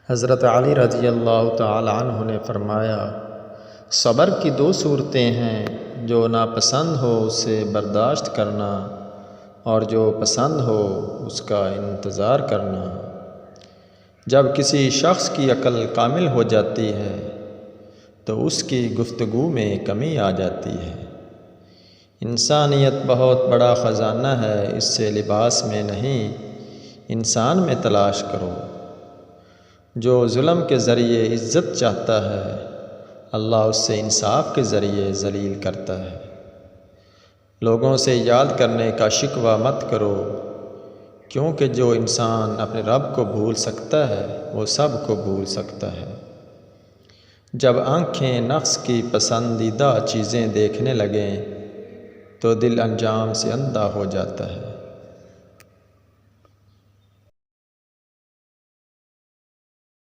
حضرت علی رضی اللہ تعالی عنہ نے فرمایا، صبر کی دو صورتیں ہیں، جو ناپسند ہو اسے برداشت کرنا اور جو پسند ہو اس کا انتظار کرنا۔ جب کسی شخص کی عقل کامل ہو جاتی ہے تو اس کی گفتگو میں کمی آ جاتی ہے۔ انسانیت بہت بڑا خزانہ ہے، اس سے لباس میں نہیں انسان میں تلاش کرو۔ جو ظلم کے ذریعے عزت چاہتا ہے، اللہ اس سے انصاف کے ذریعے ذلیل کرتا ہے۔ لوگوں سے یاد کرنے کا شکوہ مت کرو، کیونکہ جو انسان اپنے رب کو بھول سکتا ہے وہ سب کو بھول سکتا ہے۔ جب آنکھیں نفس کی پسندیدہ چیزیں دیکھنے لگیں تو دل انجام سے اندھا ہو جاتا ہے۔